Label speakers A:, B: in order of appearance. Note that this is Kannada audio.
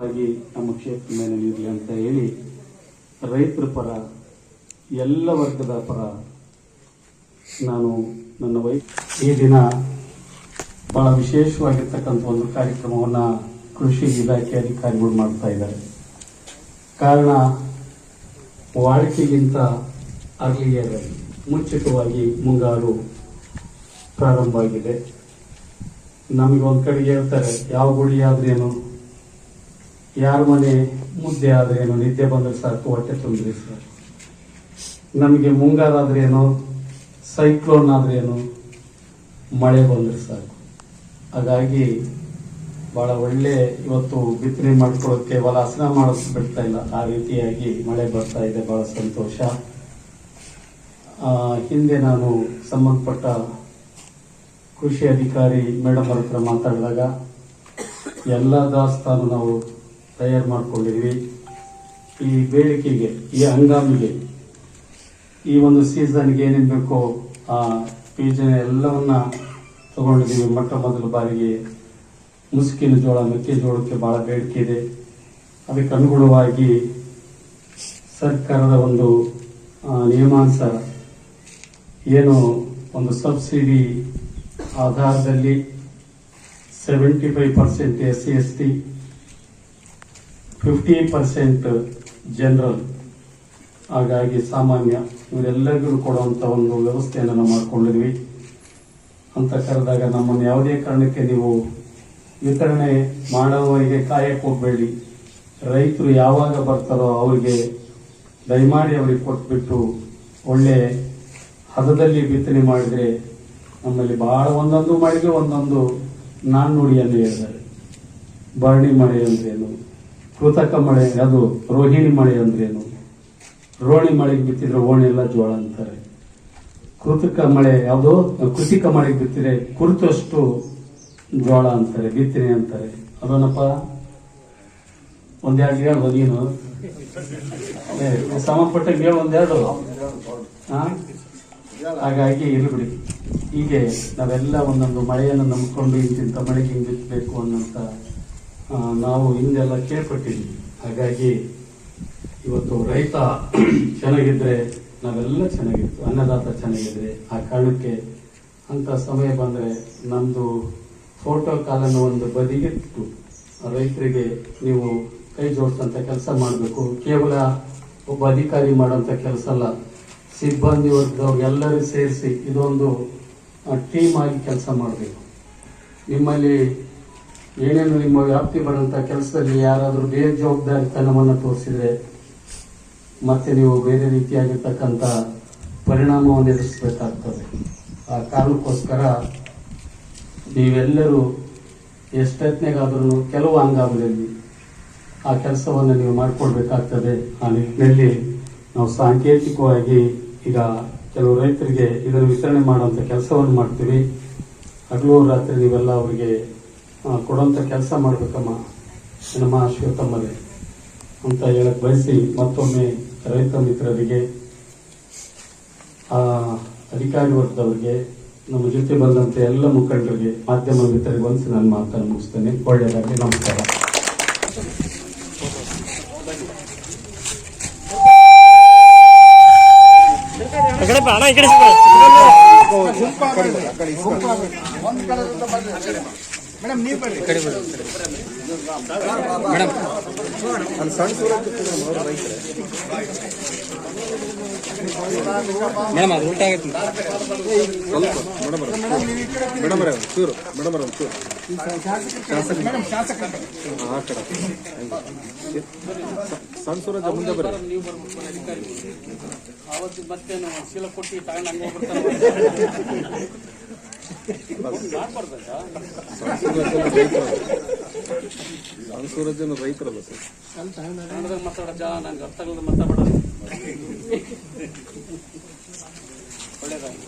A: ಆಗಿ ನಮ್ಮ ಕ್ಷೇತ್ರ ಮೇಲೆ ನೀಡಲಿ ಅಂತ ಹೇಳಿ ರೈತರ ಪರ ಎಲ್ಲ ವರ್ಗದ ಪರ ನಾನು ನನ್ನ ಈ ದಿನ ಬಹಳ ವಿಶೇಷವಾಗಿರ್ತಕ್ಕಂಥ ಒಂದು ಕಾರ್ಯಕ್ರಮವನ್ನು ಕೃಷಿ ಇಲಾಖೆ ಅಧಿಕಾರಿಗಳು ಮಾಡ್ತಾ ಇದ್ದಾರೆ. ಕಾರಣ ವಾಡಿಕೆಗಿಂತ ಅರ್ಲಿಯರ್ ಮುಂಚಿತವಾಗಿ ಮುಂಗಾರು ಪ್ರಾರಂಭ ಆಗಿದೆ. ನಮಗೆ ಒಂದು ಕಡೆಗೆ ಹೇಳ್ತಾರೆ, ಯಾವ ಗುಡಿ ಆದ್ರೇನು, ಯಾರ ಮನೆ ಮುದ್ದೆ ಆದ್ರೇನು, ನಿದ್ದೆ ಬಂದ್ರೆ ಸಾಕು, ಹೊಟ್ಟೆ ತುಂಬಿದ್ರೆ ಸಾಕು. ನಮಗೆ ಮುಂಗಾರಾದ್ರೇನು, ಸೈಕ್ಲೋನ್ ಆದ್ರೇನು, ಮಳೆ ಬಂದ್ರೆ ಸಾಕು. ಹಾಗಾಗಿ ಬಹಳ ಒಳ್ಳೆ ಇವತ್ತು ಬಿತ್ತನೆ ಮಾಡ್ಕೊಳ್ಳೋಕೆ ಹೊಲ ಹಸನ ಮಾಡೋಕೆ ಬಿಡ್ತಾ ಇಲ್ಲ. ಆ ರೀತಿಯಾಗಿ ಮಳೆ ಬರ್ತಾ ಇದೆ, ಬಹಳ ಸಂತೋಷ. ಹಿಂದೆ ನಾನು ಸಂಬಂಧಪಟ್ಟ ಕೃಷಿ ಅಧಿಕಾರಿ ಮೇಡಮ್ ಅವ್ರ ಹತ್ರ ಮಾತಾಡಿದಾಗ ಎಲ್ಲ ದಾಸ್ತಾನು ನಾವು ತಯಾರು ಮಾಡ್ಕೊಂಡಿದ್ವಿ. ಈ ಬೇಡಿಕೆಗೆ, ಈ ಹಂಗಾಮಿಗೆ, ಈ ಒಂದು ಸೀಸನ್ಗೆ ಏನೇನು ಬೇಕೋ ಆ ಬೀಜ ಎಲ್ಲವನ್ನ ತಗೊಂಡಿದ್ದೀವಿ. ಮೊಟ್ಟ ಮೊದಲ ಬಾರಿಗೆ ಮುಸುಕಿನ ಜೋಳ, ಮೆಕ್ಕೆಜೋಳಕ್ಕೆ ಬಹಳ ಬೇಡಿಕೆ ಇದೆ. ಅದಕ್ಕೆ ಅನುಗುಣವಾಗಿ ಸರ್ಕಾರದ ಒಂದು ನಿಯಮಾನುಸಾರ ಏನು ಒಂದು ಸಬ್ಸಿಡಿ ಆಧಾರದಲ್ಲಿ 75% SC ST, 50% ಜನರಲ್, ಹಾಗಾಗಿ ಸಾಮಾನ್ಯ ಇವರೆಲ್ಲರಿಗೂ ಕೊಡುವಂತ ಒಂದು ವ್ಯವಸ್ಥೆಯನ್ನು ನಾವು ಮಾಡ್ಕೊಂಡಿದ್ವಿ. ಅಂತ ಕರೆದಾಗ ನಮ್ಮನ್ನು ಯಾವುದೇ ಕಾರಣಕ್ಕೆ ನೀವು ವಿತರಣೆ ಮಾಡುವವರಿಗೆ ಕಾಯಕ್ಕೆ ಹೋಗಬೇಡಿ. ರೈತರು ಯಾವಾಗ ಬರ್ತಾರೋ ಅವರಿಗೆ ದಯಮಾಡಿ ಅವರಿಗೆ ಕೊಟ್ಬಿಟ್ಟು ಒಳ್ಳೆ ಹದದಲ್ಲಿ ಬಿತ್ತನೆ ಮಾಡಿದ್ರೆ ನಮ್ಮಲ್ಲಿ ಬಹಳ ಒಂದೊಂದು ಮಳೆಗೆ ಒಂದೊಂದು ನಾಣ್ಣುಡಿಯನ್ನು ಹೇಳಿದ್ದಾರೆ. ಭರಣಿ ಮಳೆ ಅಂದ್ರೇನು, ಕೃತಕ ಮಳೆ ಅದು ರೋಹಿಣಿ ಮಳೆ ಅಂದ್ರೇನು, ರೋಣಿ ಮಳೆಗೆ ಬಿತ್ತಿದ್ರೆ ಓಣಿ ಎಲ್ಲ ಜೋಳ ಅಂತಾರೆ. ಕೃತಕ ಮಳೆ ಯಾವುದು, ಕೃತಿಕ ಮಳೆಗೆ ಬಿತ್ತಿದ್ರೆ ಕುರಿತಷ್ಟು ಜೋಳ ಅಂತಾರೆ, ಬಿತ್ತನೆ ಅಂತಾರೆ. ಅದನ್ನಪ್ಪ ಒಂದೆರಡು ಹೇಳ್ಬೋದು ನೀನು, ಸಮಪಟ್ಟಂಗೆ ಹೇಳ ಒಂದೆರಡು. ಹಾಗಾಗಿ ಇರ್ಬಿಡಿ. ಹೀಗೆ ನಾವೆಲ್ಲ ಒಂದೊಂದು ಮಳೆಯನ್ನು ನಂಬಿಕೊಂಡು ಇಂತಿಂತ ಮಳೆಗೆ ಹಿಂಗೆ ಬಿತ್ತಬೇಕು ಅನ್ನೋಂತ ನಾವು ಹಿಂದೆಲ್ಲ ಕೇಳ್ಪಟ್ಟಿದ್ವಿ. ಹಾಗಾಗಿ ಇವತ್ತು ರೈತ ಚೆನ್ನಾಗಿದ್ರೆ ನಾವೆಲ್ಲ ಚೆನ್ನಾಗಿತ್ತು, ಅನ್ನದಾತ ಚೆನ್ನಾಗಿದ್ರೆ. ಆ ಕಾರಣಕ್ಕೆ ಅಂತ ಸಮಯ ಬಂದ್ರೆ ನಮ್ದು ಫೋಟೋ ಕಾಲನ್ನು ಒಂದು ಬದಿಗಿಟ್ಟು ರೈತರಿಗೆ ನೀವು ಕೈ ಜೋಡಿಸಂತ ಕೆಲಸ ಮಾಡಬೇಕು. ಕೇವಲ ಒಬ್ಬ ಅಧಿಕಾರಿ ಮಾಡೋಂಥ ಕೆಲಸ ಅಲ್ಲ, ಸಿಬ್ಬಂದಿ ವರ್ಗದವ್ರಿಗೆಲ್ಲರೂ ಸೇರಿಸಿ ಇದೊಂದು ಟೀಮ್ ಆಗಿ ಕೆಲಸ ಮಾಡಬೇಕು. ನಿಮ್ಮಲ್ಲಿ ಏನೇನು ನಿಮ್ಮ ವ್ಯಾಪ್ತಿ ಬರೋಂಥ ಕೆಲಸದಲ್ಲಿ ಯಾರಾದರೂ ಬೇಜವಾಬ್ದಾರಿತನವನ್ನು ತೋರಿಸಿದ್ರೆ ಮತ್ತೆ ನೀವು ಬೇರೆ ರೀತಿಯಾಗಿರ್ತಕ್ಕಂಥ ಪರಿಣಾಮವನ್ನು ಎದುರಿಸಬೇಕಾಗ್ತದೆ. ಆ ಕಾರಣಕ್ಕೋಸ್ಕರ ನೀವೆಲ್ಲರೂ ಎಷ್ಟೊತ್ತಿನಾಗಾದ್ರೂ ಕೆಲವು ಹಂಗಾಮದಲ್ಲಿ ಆ ಕೆಲಸವನ್ನು ನೀವು ಮಾಡಿಕೊಡ್ಬೇಕಾಗ್ತದೆ. ಆ ನಿಟ್ಟಿನಲ್ಲಿ ನಾವು ಸಾಂಕೇತಿಕವಾಗಿ ಈಗ ಕೆಲವು ರೈತರಿಗೆ ಇದನ್ನು ವಿತರಣೆ ಮಾಡುವಂಥ ಕೆಲಸವನ್ನು ಮಾಡ್ತೀವಿ. ಹಗಲು ರಾತ್ರಿ ನೀವೆಲ್ಲ ಅವರಿಗೆ ಕೊಡುವಂಥ ಕೆಲಸ ಮಾಡಬೇಕಮ್ಮ ನಮ್ಮ ಶ್ವೇತಮ್ಮರೇ ಅಂತ ಹೇಳಕ್ ಬಯಸಿ ಮತ್ತೊಮ್ಮೆ ರೈತ ಮಿತ್ರರಿಗೆ, ಅಧಿಕಾರಿ ವರ್ಗದವರಿಗೆ, ನಮ್ಮ ಜೊತೆ ಬಂದಂತೆ ಎಲ್ಲ ಮುಖಂಡರಿಗೆ, ಮಾಧ್ಯಮ ಮಿತ್ರರಿಗೆ ಒಂದ್ಸಿ ನಾನು ಮಾತನ್ನು ಮುಗಿಸ್ತೇನೆ. ಒಳ್ಳೆಯದಾಗಲಿ. ನಮಸ್ಕಾರ.
B: ಮೇಡಮ್ ನೀವು ಬರ್ರಿ ಮೇಡಮ್ ಅಲ್ಲಿ ಸಣ್ಣ ಮೇಡಮ್ ಅದು ಉಲ್ಟಾ ಆಗೈತಿ ಸ್ವಲ್ಪ ಮೇಡಮ್ ಚೂರು ಮೇಡಮ್ ಚೂರು ಶಾಸಕ ಮೇಡಮ್ ಶಾಸಕ ಆ ಕಡೆ ಸಣ್ಣ ಸೂರಜ್ ಮುಂದೆ ಬರ್ರಿ.
A: ಅವತ್ತು ಮತ್ತೇನು ಶೀಲ ಕೊಟ್ಟು ತಗೊಂಡು ಹೋಗ್ಬಿಡ್ತಾರೆ.
B: ಸೂರಜನ ರೈತರಲ್ಲ ಸರ್,
A: ಮಾತಾಡ ನಂಗೆ ಅರ್ಥ ಆಗಲ್ಲ, ಮಾತಾಡ ಒಳ್ಳೇದಾಗಿ